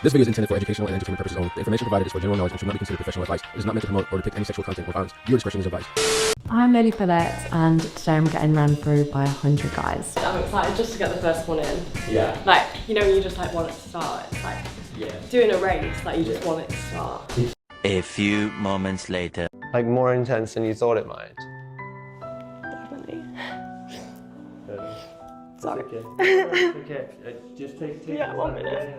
This video is intended for educational and entertainment purposes only. The information provided is for general knowledge and should not be considered professional advice. It is not meant to promote or depict any sexual content or violence. Viewer discretion is advised. I'm Lily Phillips, and today I'm getting ran through by 100 guys. I'm excited just to get the first one in. Yeah. Like, you know, you just like want it to start. It's like doing a race, like you just want it to start. A few moments later. Like more intense than you thought it might. Definitely. Sorry. It's okay. Just take Yeah, 1 minute.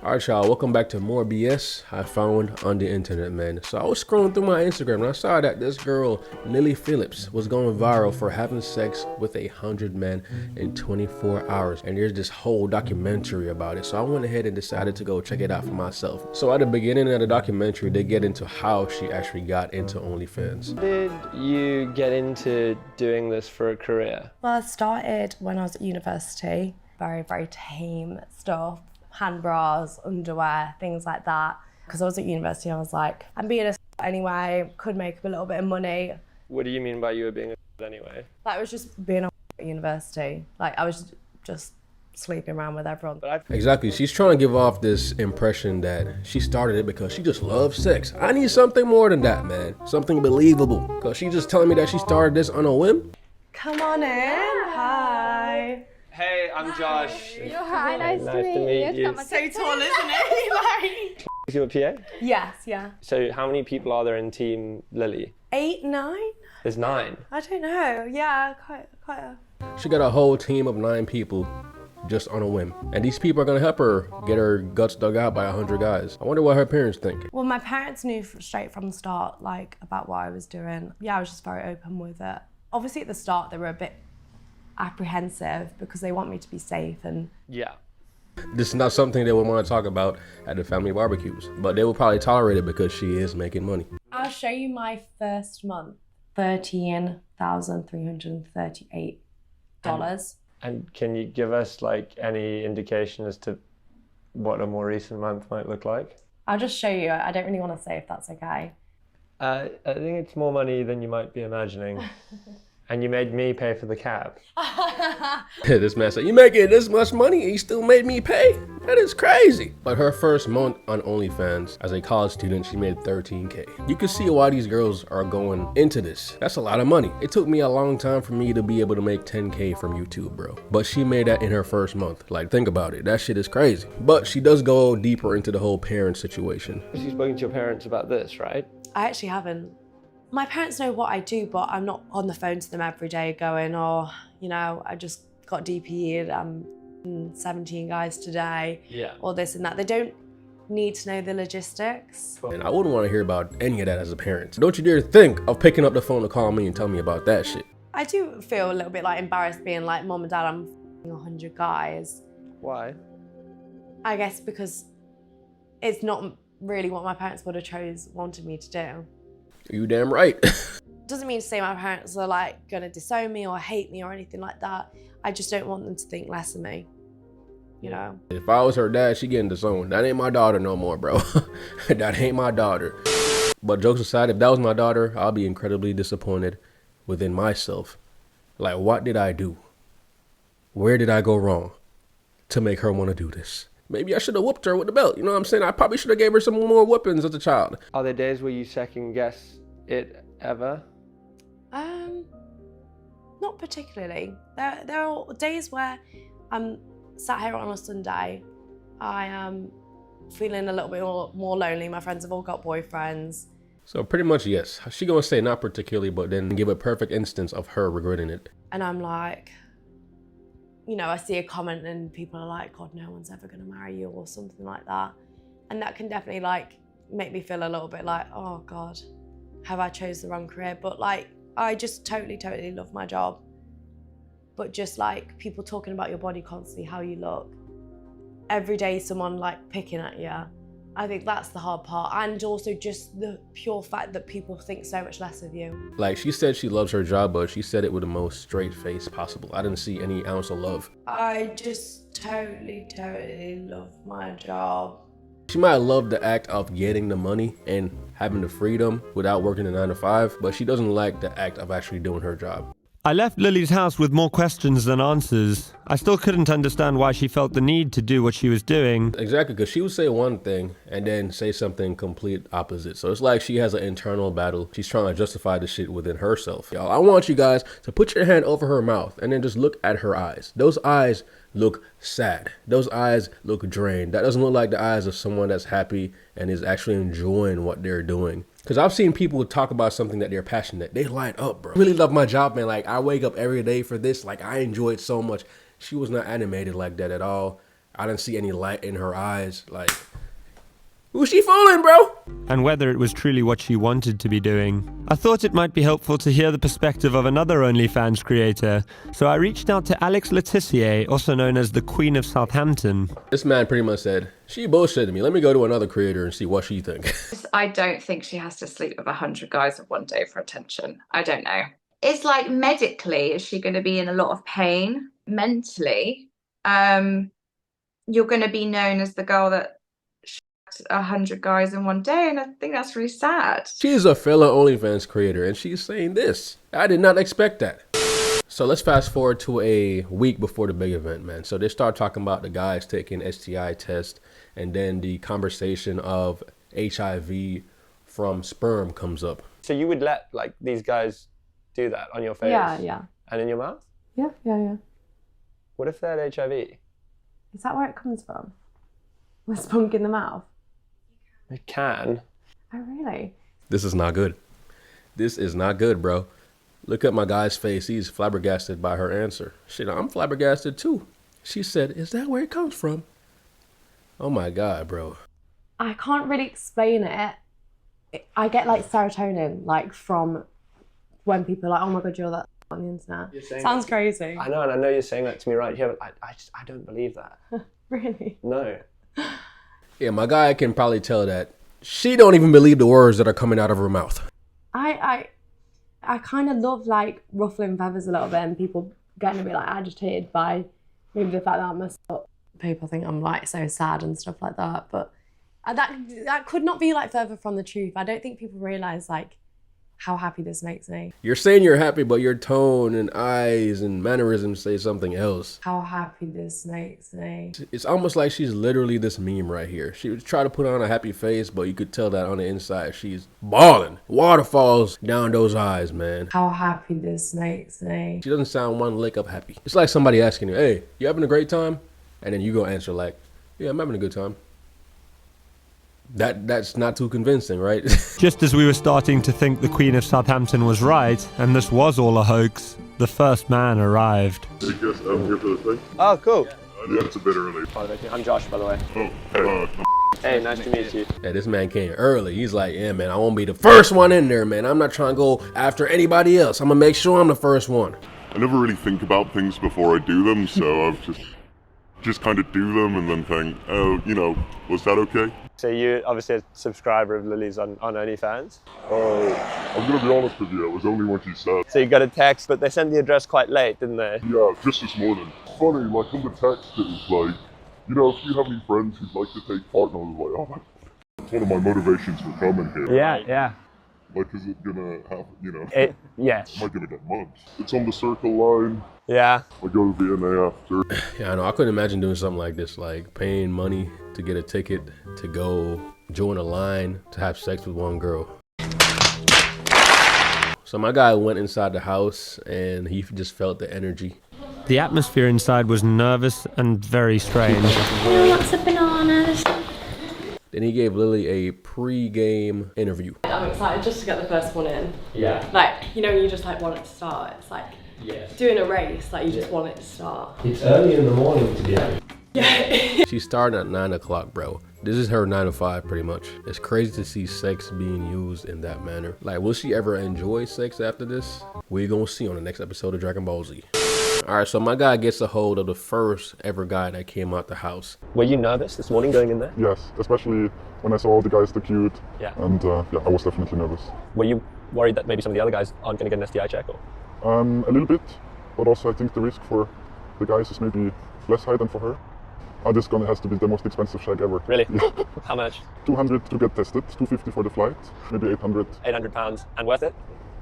Alright, y'all, welcome back to more BS I found on the internet, man. So I was scrolling through my Instagram and I saw that this girl, Lily Phillips, was going viral for having sex with 100 men in 24 hours. And there's this whole documentary about it. So I went ahead and decided to go check it out for myself. So at the beginning of the documentary, they get into how she actually got into OnlyFans. Did you get into doing this for a career? Well, I started when I was at university. Very, very tame stuff. Hand bras, underwear, things like that. Because I was at university, I was like, I'm being a anyway, could make a little bit of money. What do you mean by you were being a anyway? Like, I was just being a at university. Like, I was just sleeping around with everyone. Exactly, she's trying to give off this impression that she started it because she just loves sex. I need something more than that, man. Something believable. Because she's just telling me that she started this on a whim. Come on in, hi. Hey, I'm Josh. Hi, nice to meet you. So tall, isn't it? Like... Is you a PA? Yes, yeah. So how many people are there in Team Lily? 8, 9? There's 9. I don't know. Yeah, quite a... She got a whole team of 9 people just on a whim. And these people are gonna help her get her guts dug out by 100 guys. I wonder what her parents think. Well, my parents knew straight from the start, like, about what I was doing. Yeah, I was just very open with it. Obviously, at the start, they were a bit apprehensive because they want me to be safe and... Yeah. This is not something they would want to talk about at the family barbecues, but they will probably tolerate it because she is making money. I'll show you my first month. $13,338. And can you give us like any indication as to what a more recent month might look like? I'll just show you. I don't really want to say if that's okay. I think it's more money than you might be imagining. And you made me pay for the cab. This man said, you making this much money and you still made me pay? That is crazy. But her first month on OnlyFans, as a college student, she made $13K. You can see why these girls are going into this. That's a lot of money. It took me a long time for me to be able to make 10K from YouTube, bro. But she made that in her first month. Like, think about it. That shit is crazy. But she does go deeper into the whole parent situation. You've spoken to your parents about this, right? I actually haven't. My parents know what I do, but I'm not on the phone to them every day going, oh, you know, I just got DP'd, I'm 17 guys today, or this and that. They don't need to know the logistics. And I wouldn't want to hear about any of that as a parent. Don't you dare think of picking up the phone to call me and tell me about that shit. I do feel a little bit like embarrassed being like, Mom and Dad, I'm 100 guys. Why? I guess because it's not really what my parents would have wanted me to do. You damn right. Doesn't mean to say my parents are like gonna disown me or hate me or anything like that. I just don't want them to think less of me, you know? If I was her dad, she getting disowned. That ain't my daughter no more, bro. That ain't my daughter. But jokes aside, if that was my daughter, I'll be incredibly disappointed within myself. Like, what did I do? Where did I go wrong to make her want to do this? Maybe I should have whooped her with the belt. You know what I'm saying? I probably should have gave her some more whoopings as a child. Are there days where you second guess it ever? Not particularly. There are days where I'm sat here on a Sunday. I am feeling a little bit more lonely. My friends have all got boyfriends. So pretty much yes. She gonna say not particularly, but then give a perfect instance of her regretting it. And I'm like, you know, I see a comment and people are like, God, no one's ever gonna marry you or something like that. And that can definitely like make me feel a little bit like, oh God, have I chose the wrong career? But like, I just totally love my job. But just like people talking about your body constantly, how you look. Every day someone like picking at you. I think that's the hard part. And also just the pure fact that people think so much less of you. Like she said she loves her job, but she said it with the most straight face possible. I didn't see any ounce of love. I just totally love my job. She might love the act of getting the money and having the freedom without working a 9 to 5, but she doesn't like the act of actually doing her job. I left Lily's house with more questions than answers. I still couldn't understand why she felt the need to do what she was doing. Exactly, because she would say one thing and then say something complete opposite. So it's like she has an internal battle. She's trying to justify the shit within herself. Y'all, I want you guys to put your hand over her mouth and then just look at her eyes. Those eyes look sad. Those eyes look drained. That doesn't look like the eyes of someone that's happy and is actually enjoying what they're doing. Because I've seen people talk about something that they're passionate. They light up, bro. I really love my job, man. Like, I wake up every day for this. Like, I enjoy it so much. She was not animated like that at all. I didn't see any light in her eyes. Like, who's she fooling, bro? And whether it was truly what she wanted to be doing. I thought it might be helpful to hear the perspective of another OnlyFans creator, so I reached out to Alex Letitia, also known as the Queen of Southampton. This man pretty much said, she bullshitted me. Let me go to another creator and see what she thinks. I don't think she has to sleep with 100 guys in one day for attention. I don't know. It's like medically, is she going to be in a lot of pain? Mentally, you're going to be known as the girl that 100 guys in one day, and I think that's really sad. She's a fellow OnlyFans creator and she's saying this. I did not expect that. So let's fast forward to a week before the big event, man. So they start talking about the guys taking STI test, and then the conversation of HIV from sperm comes up. So you would let like these guys do that on your face? Yeah. And in your mouth? Yeah. What if they had HIV? Is that where it comes from? With spunk in the mouth? It can. Oh, really? This is not good. This is not good, bro. Look at my guy's face. He's flabbergasted by her answer. Shit, I'm flabbergasted too. She said, is that where it comes from? Oh my God, bro. I can't really explain it. I get like serotonin, like from when people are like, oh my God, you're that on the internet. Sounds crazy. I know, and I know you're saying that to me right here, but I don't believe that. Really? No. Yeah, my guy can probably tell that she don't even believe the words that are coming out of her mouth. I kind of love like ruffling feathers a little bit and people getting a bit like agitated by maybe the fact that I'm people think I'm like so sad and stuff like that, but that could not be like further from the truth. I don't think people realize like how happy this makes me. You're saying you're happy, but your tone and eyes and mannerisms say something else. How happy this makes me. It's almost like she's literally this meme right here. She would try to put on a happy face, but you could tell that on the inside she's bawling. Waterfalls down those eyes, man. How happy this makes me. She doesn't sound one lick of happy. It's like somebody asking you, hey, you having a great time? And then you go answer like, yeah, I'm having a good time. That's not too convincing, right? Just as we were starting to think the Queen of Southampton was right, and this was all a hoax, the first man arrived. I guess I'm here for the thing. Oh, cool. Yeah, it's a bit early. I'm Josh, by the way. Oh, Hey, nice to meet you. Yeah, this man came early. He's like, yeah, man, I won't be the first one in there, man. I'm not trying to go after anybody else. I'm gonna make sure I'm the first one. I never really think about things before I do them, so I've just kind of do them and then think, oh, you know, was that okay? So you're obviously a subscriber of Lily's on OnlyFans? I'm gonna be honest with you, it was only when she said. So you got a text, but they sent the address quite late, didn't they? Yeah, just this morning. Funny, like on the text it was like, you know, if you have any friends who'd like to take part, and I was like, oh, it's one of my motivations for coming here. Yeah. Like, is it gonna happen, you know? Yes. Am I gonna get mugged? It's on the Circle Line. Yeah. I go to VNA after. Yeah, I know. I couldn't imagine doing something like this, like paying money to get a ticket to go join a line to have sex with one girl. So my guy went inside the house and he just felt the energy. The atmosphere inside was nervous and very strange. Lots of bananas. Then he gave Lily a pre-game interview. I'm excited just to get the first one in. Yeah. Like, you know, you just like want it to start. It's like doing a race, like you just want it to start. It's early in the morning to be out. She's starting at 9 o'clock, bro. This is her 9 to 5 pretty much. It's crazy to see sex being used in that manner. Like, will she ever enjoy sex after this? We're gonna see on the next episode of Dragon Ball Z. All right, so my guy gets a hold of the first ever guy that came out the house. Were you nervous this morning going in there? Yes, especially when I saw all the guys look cute. Yeah. And yeah, I was definitely nervous. Were you worried that maybe some of the other guys aren't going to get an STI check? Or? A little bit, but also I think the risk for the guys is maybe less high than for her. This gonna has to be the most expensive check ever. Really? Yeah. How much? 200 to get tested, 250 for the flight, maybe 800. £800, and worth it?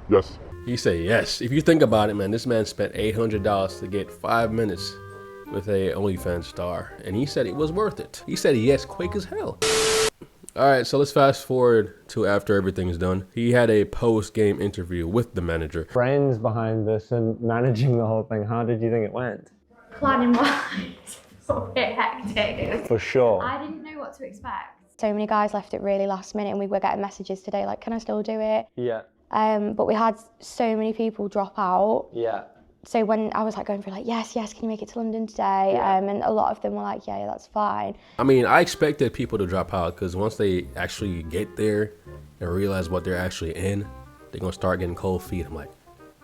Yes. He said yes. If you think about it, man, this man spent $800 to get 5 minutes with a OnlyFans star, and he said it was worth it. He said yes, quick as hell. All right, so let's fast forward to after everything's done. He had a post-game interview with the manager. Brains behind this and managing the whole thing. How did you think it went? Planning wise, a bit hectic. For sure. I didn't know what to expect. So many guys left it really last minute and we were getting messages today like, can I still do it? Yeah. But we had so many people drop out. Yeah. So when I was like going through like, yes, can you make it to London today? And a lot of them were like, yeah, that's fine. I mean, I expected people to drop out because once they actually get there and realize what they're actually in, they're gonna start getting cold feet. I'm like,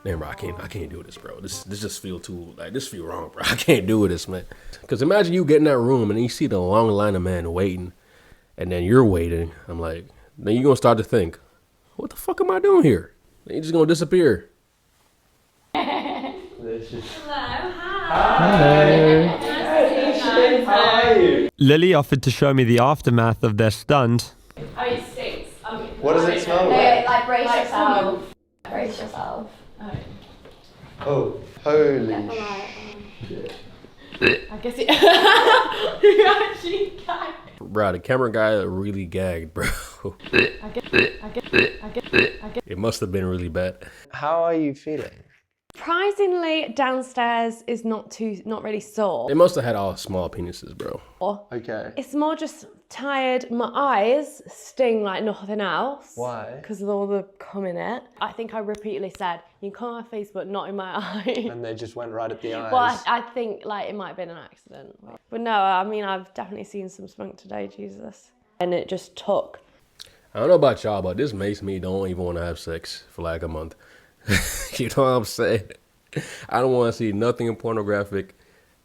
man, bro, I can't do this, bro. This just feel too, like, this feel wrong, bro. I can't do this, man. Because imagine you get in that room and you see the long line of men waiting, and then you're waiting. I'm like, then you're gonna start to think, what the fuck am I doing here? Then you're just gonna disappear. Lily offered to show me the aftermath of their stunt. Oh, it stinks. What does it smell like? Like brace yourself. Brace yourself. Oh, holy I guess it. You actually gagged. Bro, the camera guy really gagged, bro. It must have been really bad. How are you feeling? Surprisingly, downstairs is not really sore. They must have had all small penises, bro. Okay. It's more just tired. My eyes sting like nothing else. Why? Because of all the cum in it. I think I repeatedly said, you can come on my face, but not in my eye. And they just went right at the eyes. Well, I think like it might have been an accident. But no, I mean, I've definitely seen some spunk today, Jesus. And it just took. I don't know about y'all, but this makes me don't even want to have sex for like a month. You know what I'm saying? I don't want to see nothing pornographic,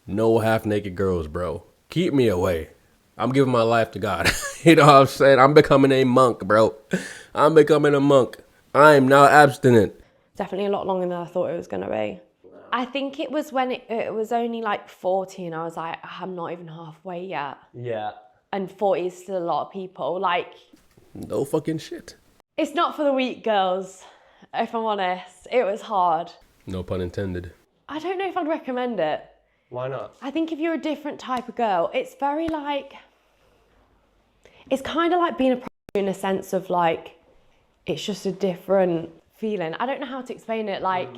no half-naked girls, bro. Keep me away. I'm giving my life to God. You know what I'm saying? I'm becoming a monk, bro. I'm becoming a monk. I am now abstinent. Definitely a lot longer than I thought it was going to be. I think it was when it was only like 40 and I was like, I'm not even halfway yet. Yeah. And 40 is still a lot of people. Like, No fucking shit. it's not for the weak girls, if I'm honest. It was hard. No pun intended. I don't know if I'd recommend it. Why not? I think if you're a different type of girl, it's very like, it's kind of like being a prostitute in a sense of like, it's just a different feeling. I don't know how to explain it. Like,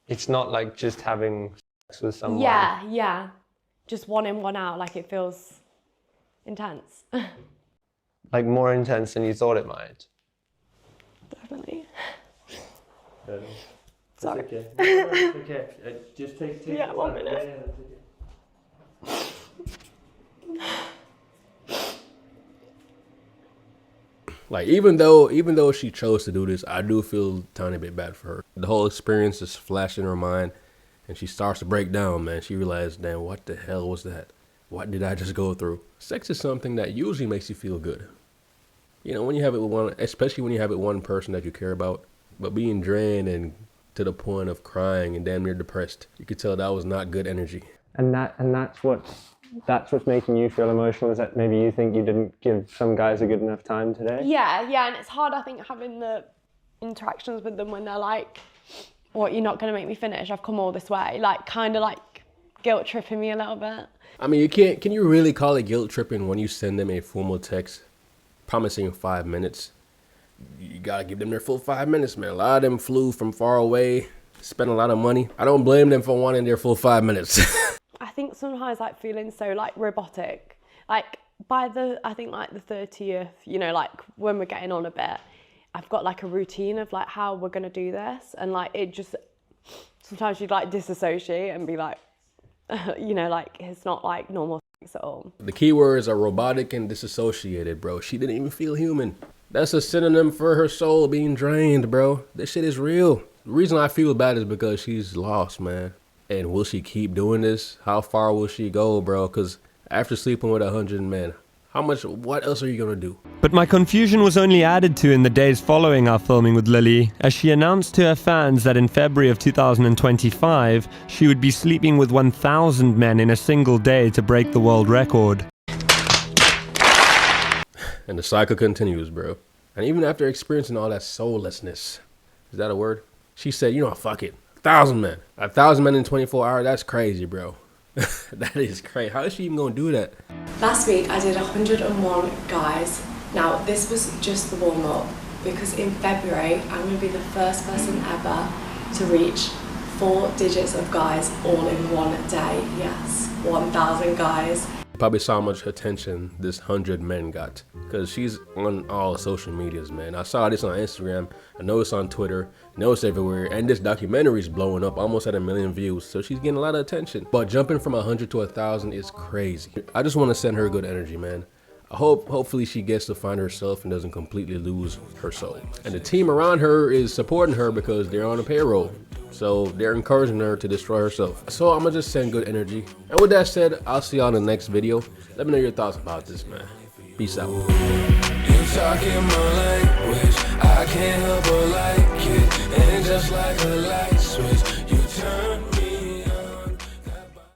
It's not like just having sex with someone. yeah. Just one in, one out. Like it feels intense. Like more intense than you thought it might. Definitely. Sorry. Okay. It's okay. Just take Yeah, 1 minute. Like, even though she chose to do this, I do feel a tiny bit bad for her. The whole experience is flashed in her mind, and she starts to break down, man. She realized, damn, what the hell was that? What did I just go through? Sex is something that usually makes you feel good. You know, when you have it with one, especially when you have it with one person that you care about, but being drained and to the point of crying and damn near depressed, you could tell that was not good energy. And that's what's making you feel emotional, is that maybe you think you didn't give some guys a good enough time today? Yeah, and it's hard, I think, having the interactions with them when they're like, what, you're not going to make me finish? I've come all this way. Like, kind of like guilt tripping me a little bit. I mean, can you really call it guilt tripping when you send them a formal text promising 5 minutes? You gotta give them their full 5 minutes, man. A lot of them flew from far away, spent a lot of money. I don't blame them for wanting their full 5 minutes. I think sometimes like feeling so like robotic, like by I think like the 30th, you know, like when we're getting on a bit, I've got like a routine of like how we're gonna do this, and like it just, sometimes you'd like disassociate and be like, you know, like it's not like normal sex at all. The key words are robotic and disassociated, bro. She didn't even feel human. That's a synonym for her soul being drained, bro. This shit is real. The reason I feel bad is because she's lost, man. And will she keep doing this? How far will she go, bro? Because after sleeping with 100 men, what else are you gonna do? But my confusion was only added to in the days following our filming with Lily, as she announced to her fans that in February of 2025, she would be sleeping with 1,000 men in a single day to break the world record. And the cycle continues, bro. And even after experiencing all that soullessness, is that a word? She said, you know, fuck it. 1,000 men. 1,000 men in 24 hours, that's crazy, bro. That is crazy. How is she even gonna do that? Last week I did 101 guys. Now this was just the warm up, because in February I'm going to be the first person ever to reach 4 digits of guys all in one day. Yes, 1,000 guys. Probably saw how much attention this 100 men got, because she's on all social medias, man. I saw this on Instagram, I know it's on Twitter, I know it's everywhere, and this documentary is blowing up, almost at 1 million views, so she's getting a lot of attention. But jumping from 100 to 1,000 is crazy. I just want to send her good energy, man. I hopefully she gets to find herself and doesn't completely lose her soul. And the team around her is supporting her because they're on a payroll. So they're encouraging her to destroy herself. So I'm gonna just send good energy. And with that said, I'll see y'all in the next video. Let me know your thoughts about this, man. Peace out. You talking my language, I can't help but like it. And just like a light switch,